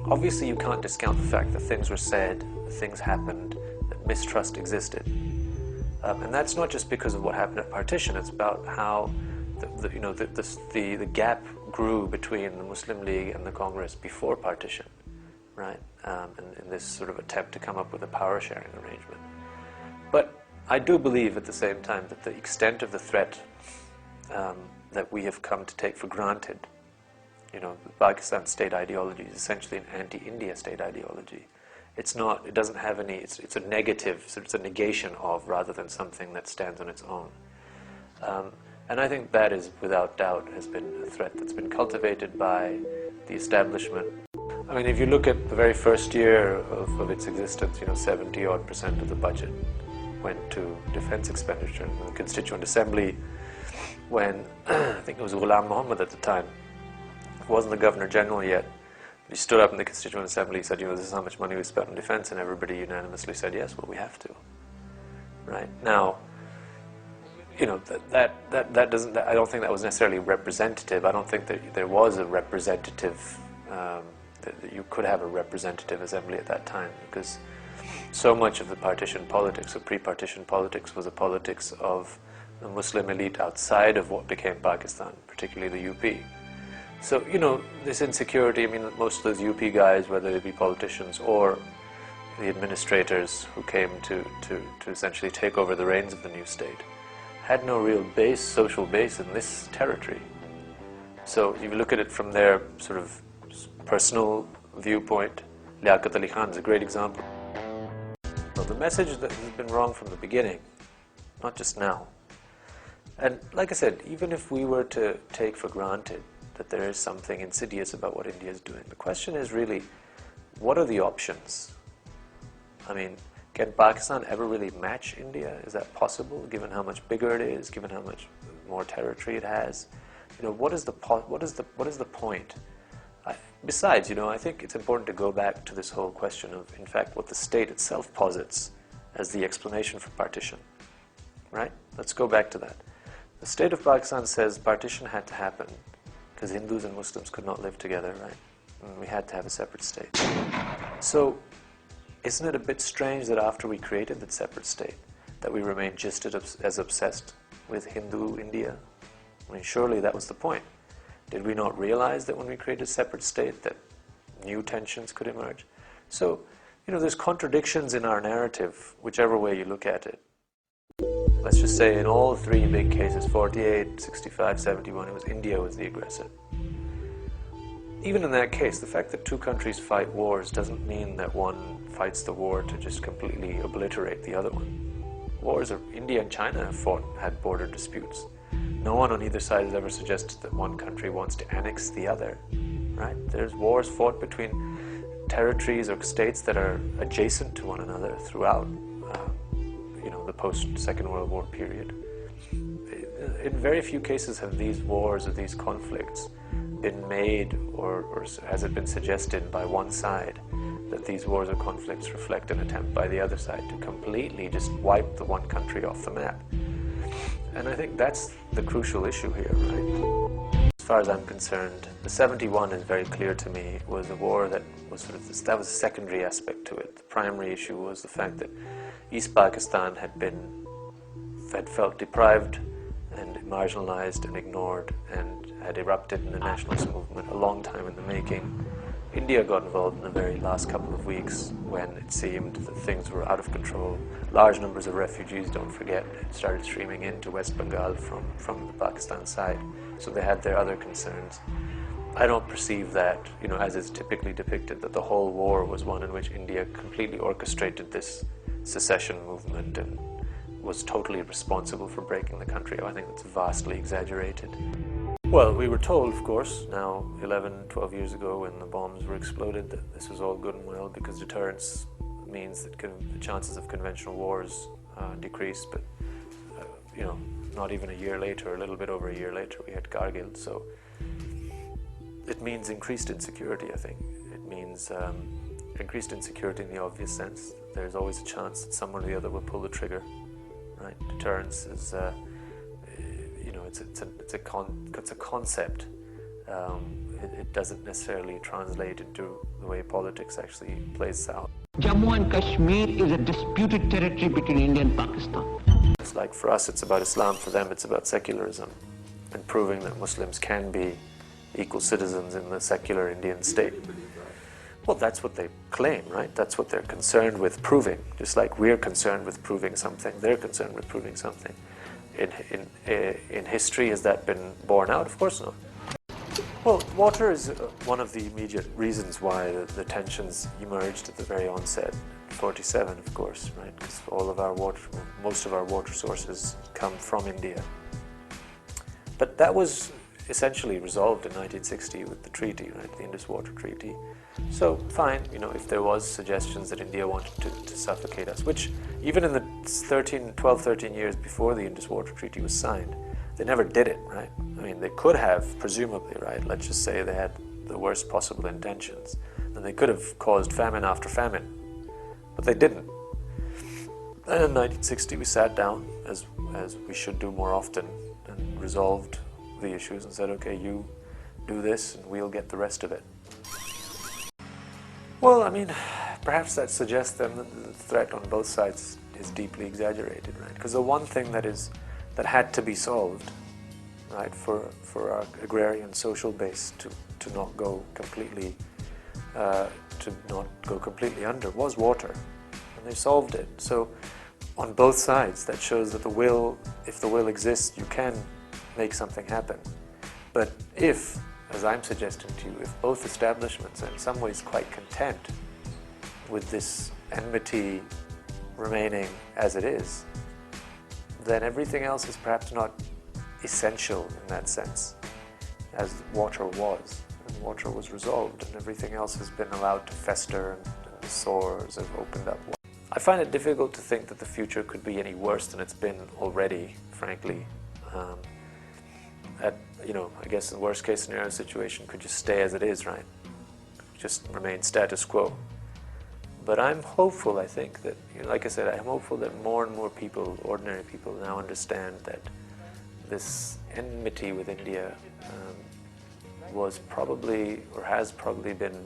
obviously you can't discount the fact that things were said, things happened, that mistrust existed. And that's not just because of what happened at partition, it's about how the gap grew between the Muslim League and the Congress before partition, right? In this sort of attempt to come up with a power-sharing arrangement. But I do believe at the same time that the extent of the threat that we have come to take for granted, the Pakistan state ideology is essentially an anti-India state ideology. It's not, it doesn't have any, it's a negative, so it's a negation of rather than something that stands on its own. And I think that is, without doubt, has been a threat that's been cultivated by the establishment. I mean, if you look at the very first year of its existence, 70-odd% of the budget went to defense expenditure. In the Constituent Assembly, when I think it was Ghulam Muhammad at the time, wasn't the Governor General yet, he stood up in the Constituent Assembly, he said, this is how much money we spent on defense, and everybody unanimously said, yes, well, we have to. Right? Now, that doesn't, I don't think that was necessarily representative. I don't think that there was a representative, that you could have a representative assembly at that time, because so much of the partition politics, or pre-partition politics, was a politics of the Muslim elite outside of what became Pakistan, particularly the UP. So, this insecurity, I mean, most of those UP guys, whether they be politicians or the administrators who came to essentially take over the reins of the new state, had no real social base in this territory. So, if you look at it from their sort of personal viewpoint, Liaquat Ali Khan is a great example. So the message that has been wrong from the beginning, not just now. And like I said, even if we were to take for granted that there is something insidious about what India is doing, the question is really, what are the options? I mean, can Pakistan ever really match India? Is that possible, given how much bigger it is, given how much more territory it has? What is the point? Besides, I think it's important to go back to this whole question of, in fact, what the state itself posits as the explanation for partition. Right? Let's go back to that. The state of Pakistan says partition had to happen because Hindus and Muslims could not live together, right? And we had to have a separate state. So, isn't it a bit strange that after we created that separate state, that we remained just as obsessed with Hindu India? I mean, surely that was the point. Did we not realize that when we created a separate state that new tensions could emerge? So, there's contradictions in our narrative, whichever way you look at it. Let's just say in all three big cases, 48, 65, 71, it was India was the aggressor. Even in that case, the fact that two countries fight wars doesn't mean that one fights the war to just completely obliterate the other one. Wars of India and China have had border disputes. No one on either side has ever suggested that one country wants to annex the other, right? There's wars fought between territories or states that are adjacent to one another throughout, the post-Second World War period. In very few cases have these wars or these conflicts been made, or has it been suggested by one side that these wars or conflicts reflect an attempt by the other side to completely just wipe the one country off the map. And I think that's the crucial issue here, right? As far as I'm concerned, the 71 is very clear to me, was a war that was that was a secondary aspect to it. The primary issue was the fact that East Pakistan had felt deprived and marginalized and ignored and had erupted in a nationalist movement a long time in the making. India got involved in the very last couple of weeks when it seemed that things were out of control. Large numbers of refugees, don't forget, started streaming into West Bengal from the Pakistan side. So they had their other concerns. I don't perceive that, as is typically depicted, that the whole war was one in which India completely orchestrated this secession movement and was totally responsible for breaking the country. I think that's vastly exaggerated. Well, we were told, of course, now 11, 12 years ago when the bombs were exploded, that this was all good and well because deterrence means that the chances of conventional wars decrease, but not even a year later, a little bit over a year later, we had Kargil. So it means increased insecurity, I think. It means increased insecurity in the obvious sense. There's always a chance that someone or the other will pull the trigger, right? Deterrence is, it's a concept. it doesn't necessarily translate into the way politics actually plays out. Jammu and Kashmir is a disputed territory between India and Pakistan. It's like for us it's about Islam, for them it's about secularism, and proving that Muslims can be equal citizens in the secular Indian state. Well, that's what they claim, right? That's what they're concerned with proving. Just like we're concerned with proving something, they're concerned with proving something. In history, has that been borne out? Of course not. Well, water is one of the immediate reasons why the tensions emerged at the very onset. 47, of course, right? Because most of our water sources come from India. But that was essentially resolved in 1960 with the treaty, right? The Indus Water Treaty. So fine, you know, if there was suggestions that India wanted to suffocate us, which even in the 12, 13 years before the Indus Water Treaty was signed, they never did it, right? I mean, they could have, presumably, right? Let's just say they had the worst possible intentions. And they could have caused famine after famine, but they didn't. And in 1960 we sat down, as we should do more often, and resolved the issues and said, okay, you do this and we'll get the rest of it. Well, I mean, perhaps that suggests then that the threat on both sides is deeply exaggerated, right? Because the one thing that had to be solved, right, for our agrarian social base to not go completely under was water, and they solved it. So on both sides, that shows that if the will exists, you can make something happen. But if, as I'm suggesting to you, if both establishments are in some ways quite content with this enmity remaining as it is, then everything else is perhaps not essential in that sense, as water was. And water was resolved, and everything else has been allowed to fester, and the sores have opened up. I find it difficult to think that the future could be any worse than it's been already, frankly. I guess the worst case scenario situation could just stay as it is, right? Just remain status quo. But I'm hopeful, I think, that, like I said, I'm hopeful that more and more people, ordinary people, now understand that this enmity with India was probably, or has probably been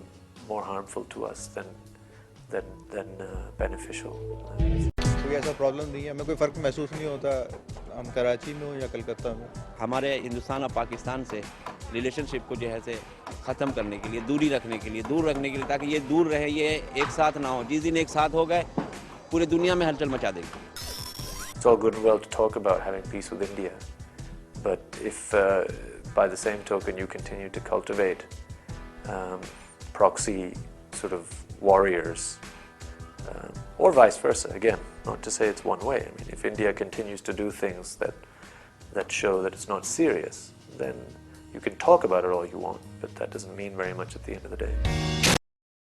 more harmful to us than beneficial. कोई ऐसा problem नहीं है, हमें कोई फ़र्क महसूस नहीं होता हम कराची में हो या कलकत्ता में। हमारे हिंदुस्तान और पाकिस्तान से रिलेशनशिप को जो है से ख़त्म करने के लिए, दूरी रखने के लिए, दूर रखने के लिए, ताकि ये दूर रहे, ये एक साथ ना हो। जिस दिन एक साथ हो गए, पूरी दुनिया में हलचल मचा देंगे। It's all good and well to talk about having peace with India, but if by the same token you continue to cultivate proxy sort of warriors, or vice versa, again, not to say it's one way. I mean, if India continues to do things that show that it's not serious, then you can talk about it all you want, but that doesn't mean very much at the end of the day.